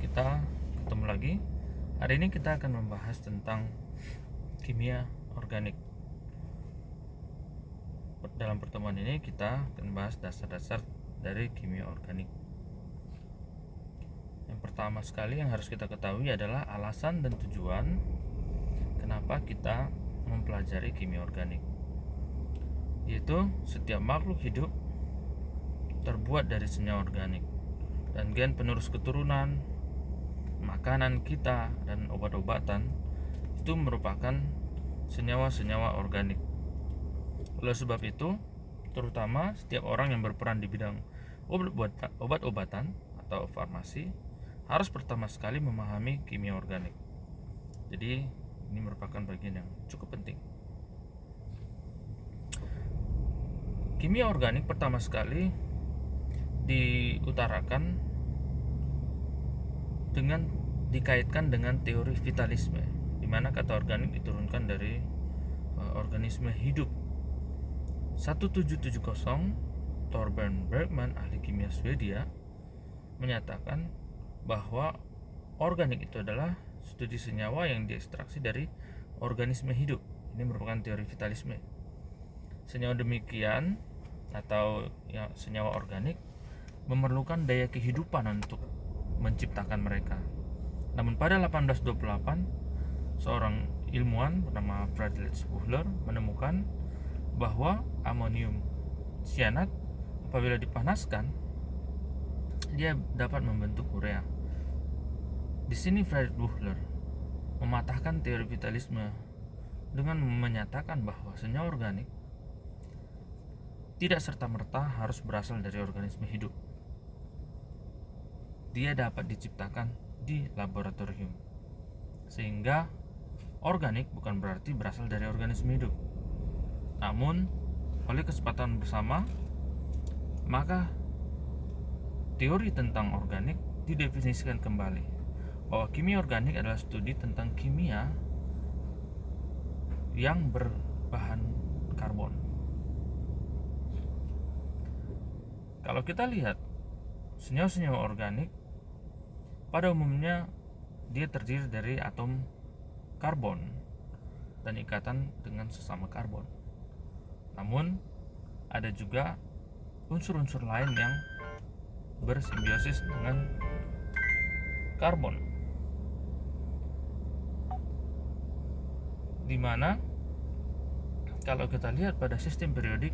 kita ketemu lagi. Hari ini kita akan membahas tentang kimia organik. Dalam pertemuan ini kita akan membahas dasar-dasar dari kimia organik. Yang pertama sekali yang harus kita ketahui adalah alasan dan tujuan kenapa kita mempelajari kimia organik, yaitu setiap makhluk hidup terbuat dari senyawa organik, dan gen penerus keturunan, makanan kita, dan obat-obatan itu merupakan senyawa-senyawa organik. Oleh sebab itu, terutama setiap orang yang berperan di bidang obat-obatan atau farmasi harus pertama sekali memahami kimia organik. Jadi ini merupakan bagian yang cukup penting. Kimia organik pertama sekali diutarakan dengan dikaitkan dengan teori vitalisme, di mana kata organik diturunkan dari organisme hidup. 1770, Torbjörn Bergman, ahli kimia Swedia, menyatakan bahwa organik itu adalah studi senyawa yang diekstraksi dari organisme hidup. Ini merupakan teori vitalisme. Senyawa demikian atau senyawa organik memerlukan daya kehidupan untuk menciptakan mereka. Namun pada 1828, seorang ilmuwan bernama Friedrich Wöhler menemukan bahwa amonium cyanat apabila dipanaskan dia dapat membentuk urea. Di sini Friedrich Wöhler mematahkan teori vitalisme dengan menyatakan bahwa senyawa organik tidak serta-merta harus berasal dari organisme hidup. Dia dapat diciptakan di laboratorium, sehingga organik bukan berarti berasal dari organisme hidup. Namun oleh kesepakatan bersama, maka teori tentang organik didefinisikan kembali, bahwa kimia organik adalah studi tentang kimia yang berbahan karbon. Kalau kita lihat senyawa-senyawa organik, pada umumnya dia terdiri dari atom karbon dan ikatan dengan sesama karbon. Namun ada juga unsur-unsur lain yang bersimbiosis dengan karbon, dimana kalau kita lihat pada sistem periodik,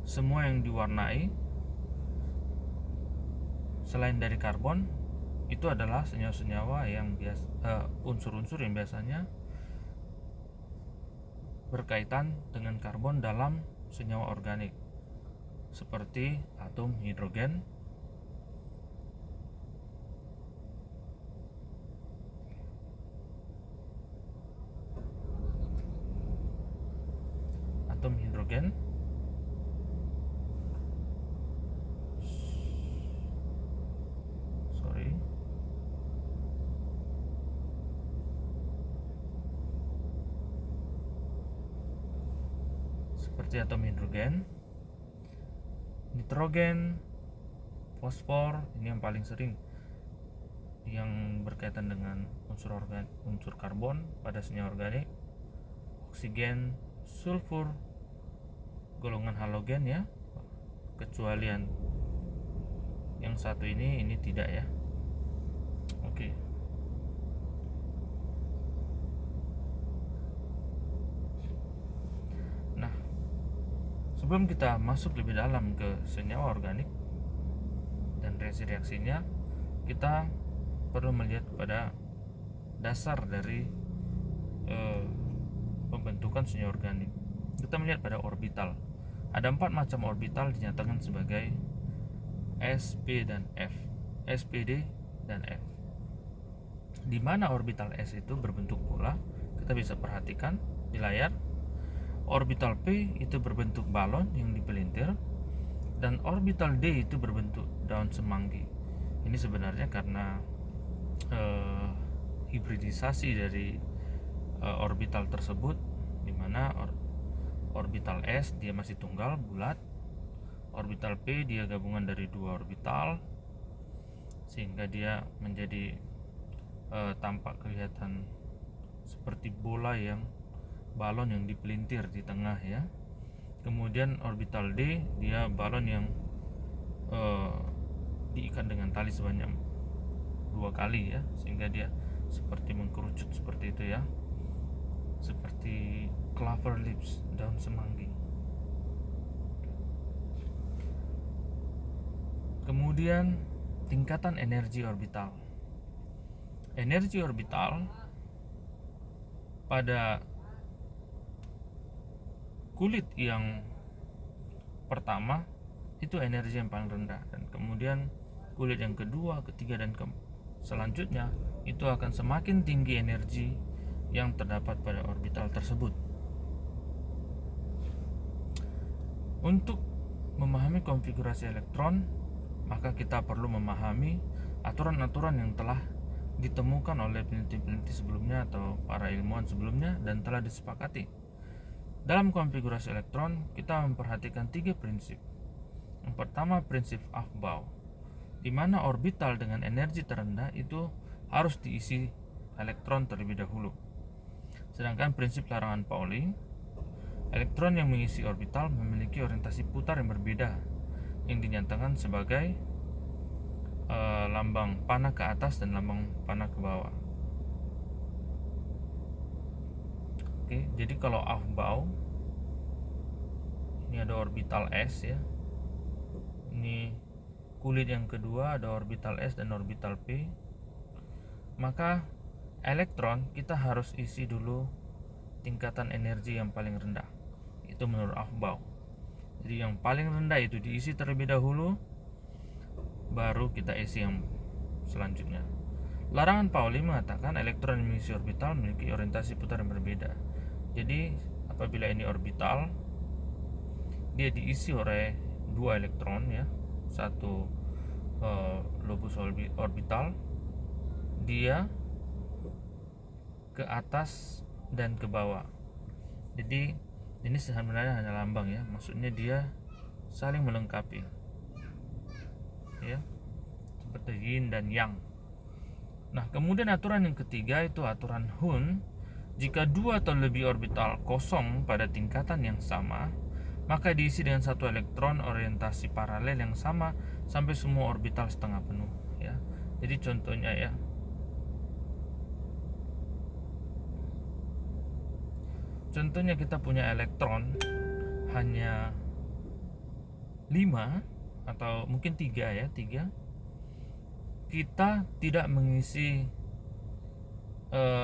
semua yang diwarnai selain dari karbon itu adalah senyawa-senyawa yang unsur-unsur yang biasanya berkaitan dengan karbon dalam senyawa organik, seperti atom hidrogen, nitrogen, fosfor, ini yang paling sering yang berkaitan dengan unsur karbon pada senyawa organik, oksigen, sulfur, golongan halogen ya, kecuali yang satu ini tidak ya. Oke. Nah, sebelum kita masuk lebih dalam ke senyawa organik dan reaksi-reaksinya, kita perlu melihat pada dasar dari pembentukan senyawa organik. Kita melihat pada orbital. Ada 4 macam orbital dinyatakan sebagai sp dan f, SPD dan f. Di mana orbital s itu berbentuk bola, kita bisa perhatikan di layar. Orbital p itu berbentuk balon yang dipelintir, dan orbital d itu berbentuk daun semanggi. Ini sebenarnya karena hibridisasi dari orbital tersebut, di mana orbital S dia masih tunggal bulat, orbital P dia gabungan dari 2 orbital, sehingga dia menjadi tampak kelihatan seperti balon yang dipelintir di tengah ya. Kemudian orbital D, dia balon yang diikat dengan tali sebanyak 2 kali ya, sehingga dia seperti mengkerucut seperti itu ya, seperti clover leaves, daun semanggi. Kemudian tingkatan energi orbital. Energi orbital pada kulit yang pertama itu energi yang paling rendah, dan kemudian kulit yang kedua, ketiga, dan selanjutnya itu akan semakin tinggi energi yang terdapat pada orbital tersebut. Untuk memahami konfigurasi elektron, maka kita perlu memahami aturan-aturan yang telah ditemukan oleh peneliti-peneliti sebelumnya atau para ilmuwan sebelumnya dan telah disepakati. Dalam konfigurasi elektron, kita memperhatikan 3 prinsip. Yang pertama, prinsip Aufbau, di mana orbital dengan energi terendah itu harus diisi elektron terlebih dahulu. Sedangkan prinsip larangan Pauli, elektron yang mengisi orbital memiliki orientasi putar yang berbeda, yang dinyatakan sebagai lambang panah ke atas dan lambang panah ke bawah. Oke, jadi kalau Aufbau, ini ada orbital S ya. Ini kulit yang kedua, ada orbital S dan orbital P. Maka elektron kita harus isi dulu tingkatan energi yang paling rendah. Itu menurut Aufbau. Jadi yang paling rendah itu diisi terlebih dahulu, baru kita isi yang selanjutnya. Larangan Pauli mengatakan elektron yang mengisi orbital memiliki orientasi putar yang berbeda. Jadi apabila ini orbital, dia diisi oleh 2 elektron ya, satu lobus orbital, dia ke atas dan ke bawah. Jadi ini sebenarnya hanya lambang ya, maksudnya dia saling melengkapi ya, seperti yin dan yang. Nah, kemudian aturan yang ketiga itu aturan Hund. Jika 2 atau lebih orbital kosong pada tingkatan yang sama, maka diisi dengan satu elektron orientasi paralel yang sama sampai semua orbital setengah penuh ya. Jadi contohnya ya, contohnya kita punya elektron hanya 5 atau mungkin 3 ya, 3. Kita tidak mengisi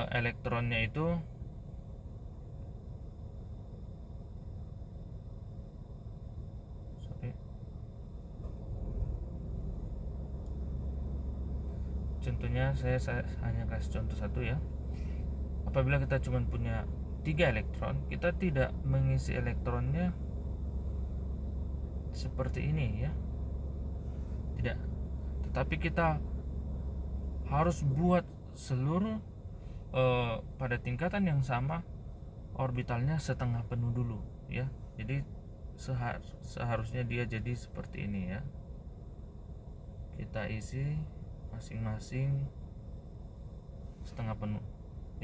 elektronnya itu contohnya saya hanya kasih contoh satu ya. Apabila kita cuma punya 3 elektron, kita tidak mengisi elektronnya seperti ini ya, tidak, tetapi kita harus buat seluruh pada tingkatan yang sama orbitalnya setengah penuh dulu ya. Jadi seharusnya dia jadi seperti ini ya, kita isi masing-masing setengah penuh.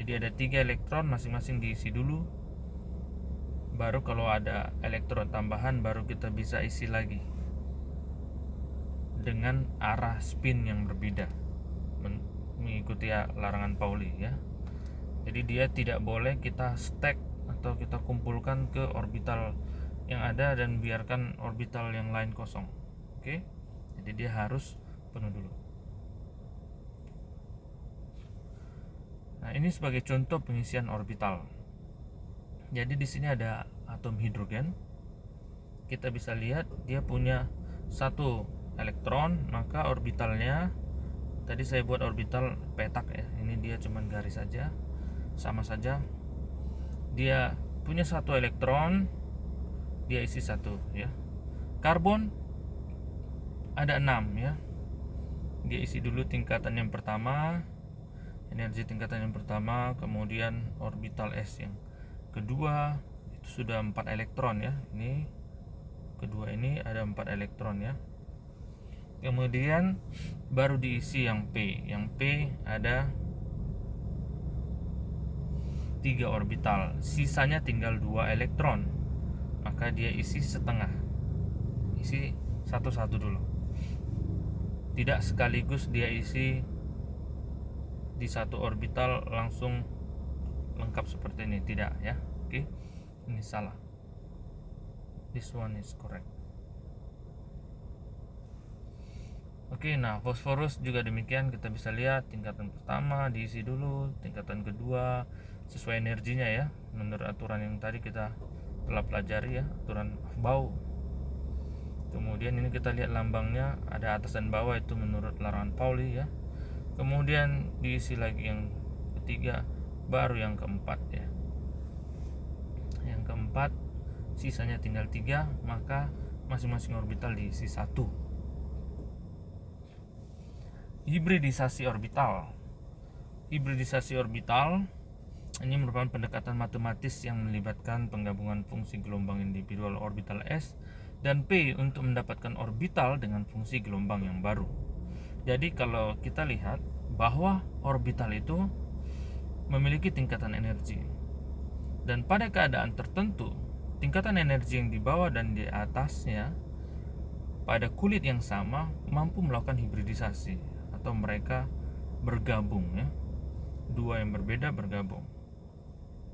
Jadi ada 3 elektron, masing-masing diisi dulu, baru kalau ada elektron tambahan baru kita bisa isi lagi dengan arah spin yang berbeda, mengikuti larangan Pauli ya. Jadi dia tidak boleh kita stack atau kita kumpulkan ke orbital yang ada dan biarkan orbital yang lain kosong. Oke, jadi dia harus penuh dulu. Nah, ini sebagai contoh pengisian orbital. Jadi di sini ada atom hidrogen. Kita bisa lihat dia punya 1 elektron, maka orbitalnya tadi saya buat orbital petak ya. Ini dia cuman garis saja, sama saja. Dia punya 1 elektron, dia isi 1 ya. Karbon ada 6 ya. Dia isi dulu tingkatan yang pertama, energi tingkatan yang pertama, kemudian orbital S yang kedua itu sudah 4 elektron ya. Ini kedua ini ada 4 elektron ya. Kemudian baru diisi yang P. Yang P ada 3 orbital, sisanya tinggal 2 elektron. Maka dia isi setengah. Isi satu-satu dulu. Tidak sekaligus dia isi di satu orbital langsung lengkap seperti ini, tidak ya. Oke. Ini salah. This one is correct. Oke, nah fosforus juga demikian, kita bisa lihat tingkatan pertama diisi dulu, tingkatan kedua sesuai energinya ya, menurut aturan yang tadi kita telah pelajari ya, aturan Bau. Kemudian ini kita lihat lambangnya ada atas dan bawah, itu menurut larangan Pauli ya. Kemudian diisi lagi yang ketiga, baru yang keempat ya. Yang keempat sisanya tinggal 3, maka masing-masing orbital diisi 1. Hibridisasi orbital. Hibridisasi orbital ini merupakan pendekatan matematis yang melibatkan penggabungan fungsi gelombang individual orbital S dan P untuk mendapatkan orbital dengan fungsi gelombang yang baru. Jadi kalau kita lihat bahwa orbital itu memiliki tingkatan energi, dan pada keadaan tertentu tingkatan energi yang di bawah dan di atasnya pada kulit yang sama mampu melakukan hibridisasi atau mereka bergabung ya, dua yang berbeda bergabung,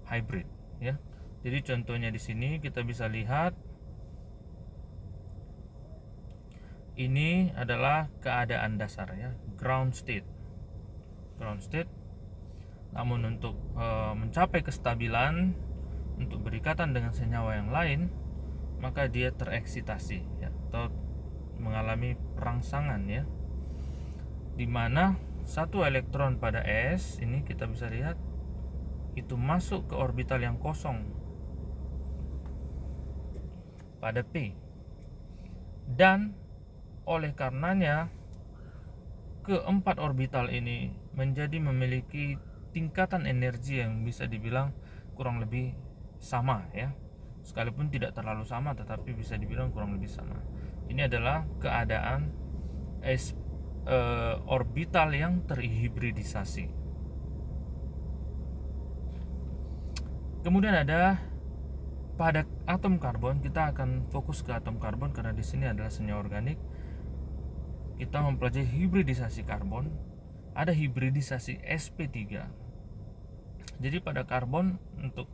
hybrid ya. Jadi contohnya di sini kita bisa lihat ini adalah keadaan dasar ya, ground state. Namun untuk mencapai kestabilan, untuk berikatan dengan senyawa yang lain, maka dia tereksitasi ya, atau mengalami perangsangan ya, dimana satu elektron pada S ini kita bisa lihat itu masuk ke orbital yang kosong pada P, dan oleh karenanya keempat orbital ini menjadi memiliki tingkatan energi yang bisa dibilang kurang lebih sama ya, sekalipun tidak terlalu sama tetapi bisa dibilang kurang lebih sama. Ini adalah keadaan orbital yang terhibridisasi. Kemudian ada pada atom karbon, kita akan fokus ke atom karbon karena di sini adalah senyawa organik. Kita mempelajari hibridisasi karbon. Ada hibridisasi sp3. Jadi pada karbon untuk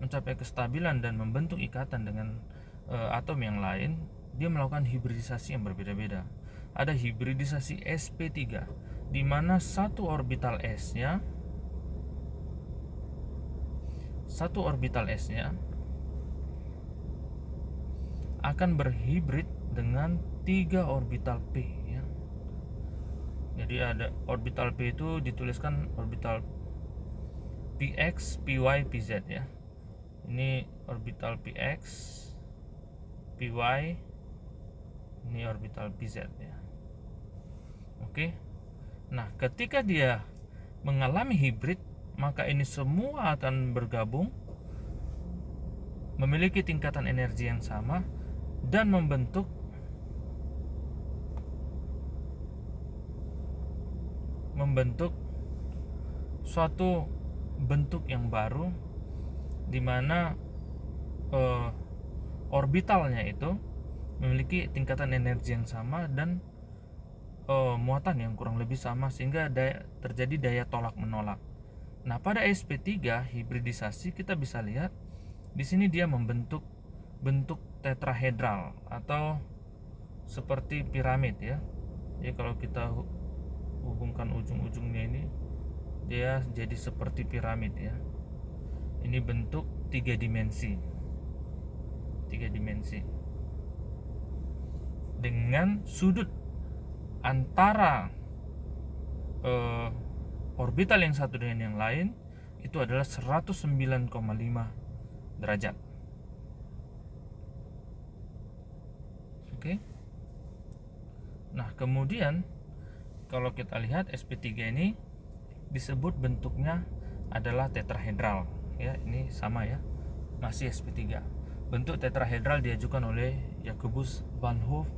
mencapai kestabilan dan membentuk ikatan dengan atom yang lain, dia melakukan hibridisasi yang berbeda-beda. Ada hibridisasi sp3 di mana satu orbital S-nya akan berhibrid dengan 3 orbital P ya. Jadi ada orbital P itu dituliskan orbital Px, Py, Pz ya. Ini orbital Px, Py, ini orbital Pz ya. Oke. Nah, ketika dia mengalami hibrid, maka ini semua akan bergabung, memiliki tingkatan energi yang sama, dan membentuk suatu bentuk yang baru, di mana orbitalnya itu memiliki tingkatan energi yang sama dan muatan yang kurang lebih sama, sehingga terjadi daya tolak menolak. Nah, pada sp3 hibridisasi kita bisa lihat di sini dia membentuk bentuk tetrahedral atau seperti piramid ya. Jadi kalau kita hubungkan ujung-ujungnya ini, dia jadi seperti piramid ya. Ini bentuk 3 dimensi dengan sudut antara orbital yang satu dengan yang lain itu adalah 109,5 derajat. Oke. Nah, kemudian kalau kita lihat sp3 ini disebut bentuknya adalah tetrahedral ya. Ini sama ya, masih sp3. Bentuk tetrahedral diajukan oleh Jacobus van Hoof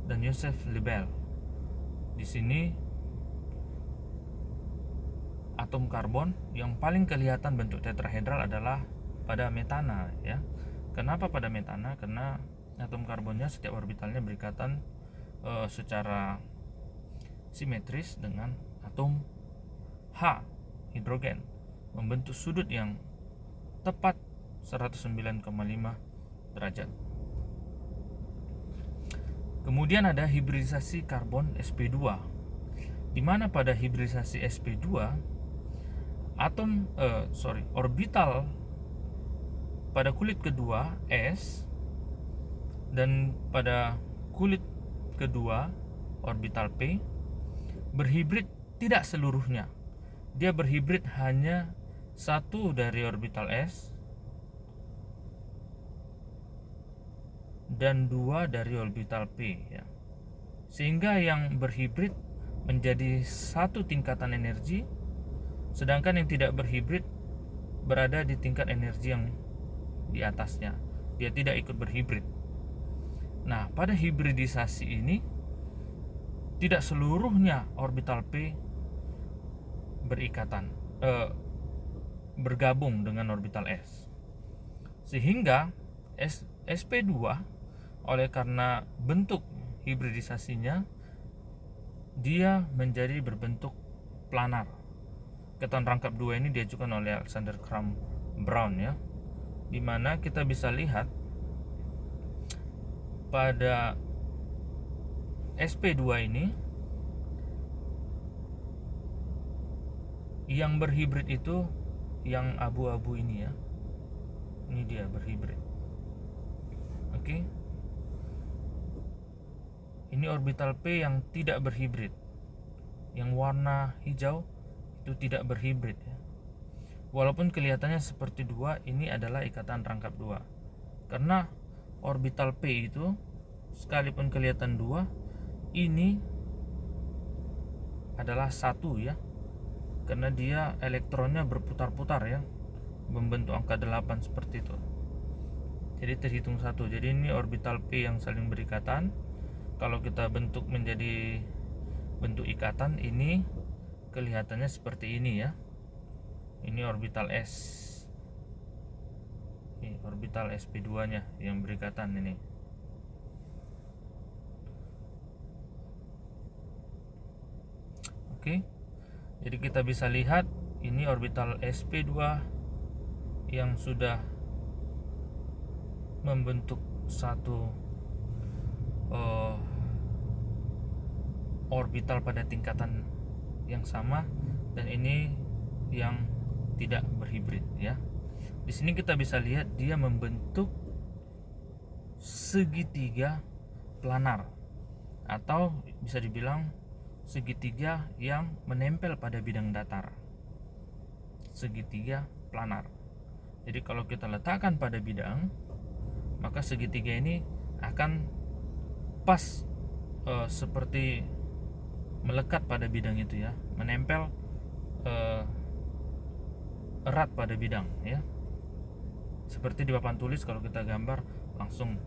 dan Joseph Lebel. Di sini atom karbon yang paling kelihatan bentuk tetrahedral adalah pada metana ya. Kenapa pada metana? Karena atom karbonnya setiap orbitalnya berikatan secara simetris dengan atom H hidrogen, membentuk sudut yang tepat 109,5 derajat. Kemudian ada hibridisasi karbon sp2, di mana pada hibridisasi sp2 orbital pada kulit kedua S dan pada kulit kedua orbital P berhibrid tidak seluruhnya. Dia berhibrid hanya satu dari orbital S dan dua dari orbital P ya. Sehingga yang berhibrid menjadi satu tingkatan energi, sedangkan yang tidak berhibrid berada di tingkat energi yang di atasnya. Dia tidak ikut berhibrid. Nah, pada hibridisasi ini tidak seluruhnya orbital P bergabung dengan orbital S. Sehingga sp2 oleh karena bentuk hibridisasinya, dia menjadi berbentuk planar. Keton rangkap 2 ini diajukan oleh Alexander Graham Brown ya, dimana kita bisa lihat pada sp2 ini yang berhibrid itu yang abu-abu ini ya. Ini dia berhibrid. Oke. Ini orbital P yang tidak berhibrid. Yang warna hijau itu tidak berhibrid ya. Walaupun kelihatannya seperti dua, ini adalah ikatan rangkap dua. Karena orbital P itu sekalipun kelihatan dua, ini adalah satu ya. Karena dia elektronnya berputar-putar ya, membentuk angka 8 seperti itu. Jadi terhitung satu. Jadi ini orbital P yang saling berikatan. Kalau kita bentuk menjadi bentuk ikatan, ini kelihatannya seperti ini ya. Ini orbital S. Ini orbital sp2 nya yang berikatan ini. Oke. Jadi kita bisa lihat ini orbital sp2 yang sudah membentuk satu orbital pada tingkatan yang sama, dan ini yang tidak berhibrid ya. Di sini kita bisa lihat dia membentuk segitiga planar, atau bisa dibilang segitiga yang menempel pada bidang datar. Segitiga planar. Jadi kalau kita letakkan pada bidang, maka segitiga ini akan pas seperti melekat pada bidang itu ya, menempel erat pada bidang ya. Seperti di papan tulis, kalau kita gambar langsung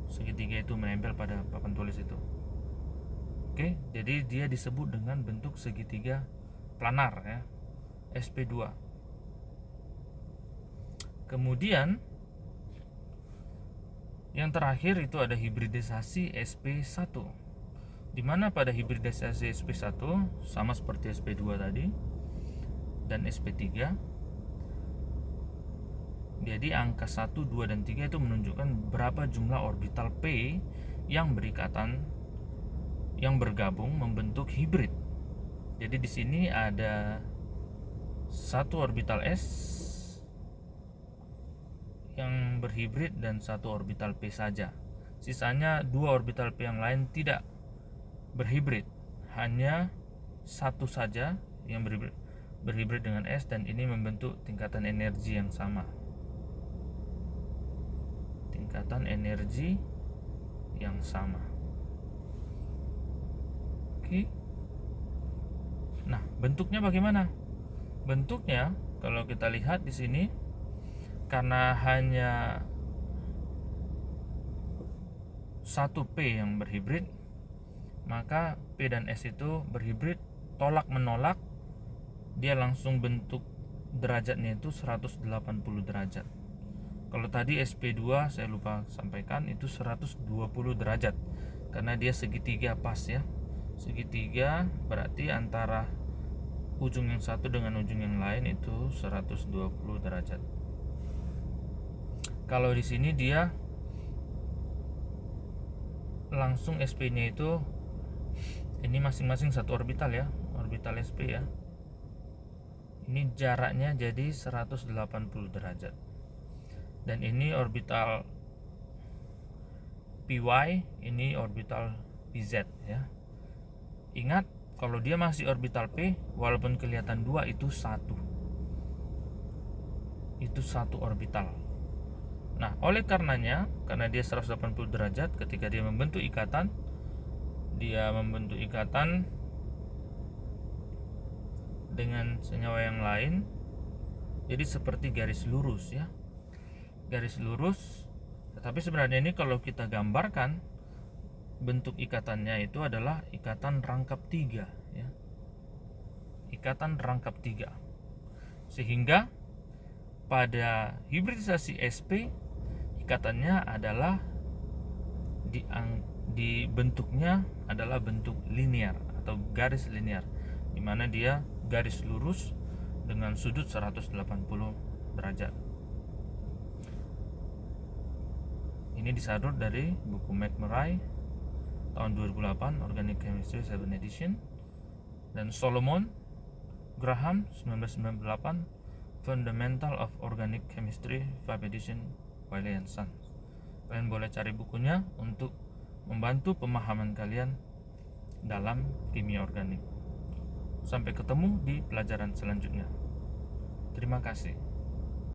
segitiga itu menempel pada papan tulis itu. Oke, jadi dia disebut dengan bentuk segitiga planar ya, sp2. Kemudian yang terakhir itu ada hibridisasi sp1, di mana pada hibridisasi sp1 sama seperti sp2 tadi dan sp3, jadi angka 1, 2, dan 3 itu menunjukkan berapa jumlah orbital P yang berikatan, yang bergabung membentuk hibrid. Jadi di sini ada satu orbital S yang berhibrid dan satu orbital P saja. Sisanya dua orbital P yang lain tidak berhibrid, hanya satu saja yang berhibrid dengan S, dan ini membentuk tingkatan energi yang sama. Tingkatan energi yang sama. Oke. Nah, bentuknya bagaimana? Bentuknya kalau kita lihat di sini, karena hanya satu P yang berhibrid, maka P dan S itu berhibrid, tolak menolak, dia langsung bentuk derajatnya itu 180 derajat. Kalau tadi SP2 saya lupa sampaikan itu 120 derajat karena dia segitiga pas ya. Segitiga berarti antara ujung yang satu dengan ujung yang lain itu 120 derajat. Kalau di sini dia langsung SP-nya itu ini masing-masing satu orbital ya, orbital SP ya. Ini jaraknya jadi 180 derajat. Dan ini orbital PY, ini orbital PZ ya. Ingat, kalau dia masih orbital P, walaupun kelihatan dua, itu satu. Itu satu orbital. Nah, oleh karenanya, karena dia 180 derajat, ketika dia membentuk ikatan dengan senyawa yang lain, jadi seperti garis lurus ya. Garis lurus, tetapi sebenarnya ini kalau kita gambarkan bentuk ikatannya itu adalah ikatan rangkap 3 ya. Ikatan rangkap 3. Sehingga pada hibridisasi SP ikatannya adalah di bentuknya adalah bentuk linear atau garis linear, di mana dia garis lurus dengan sudut 180 derajat. Ini disadur dari buku McMurray tahun 2008, Organic Chemistry 7 edition, dan Solomon Graham 1998, Fundamental of Organic Chemistry 5 edition, Wiley & Sons. Kalian boleh cari bukunya untuk membantu pemahaman kalian dalam kimia organik. Sampai ketemu di pelajaran selanjutnya. Terima kasih.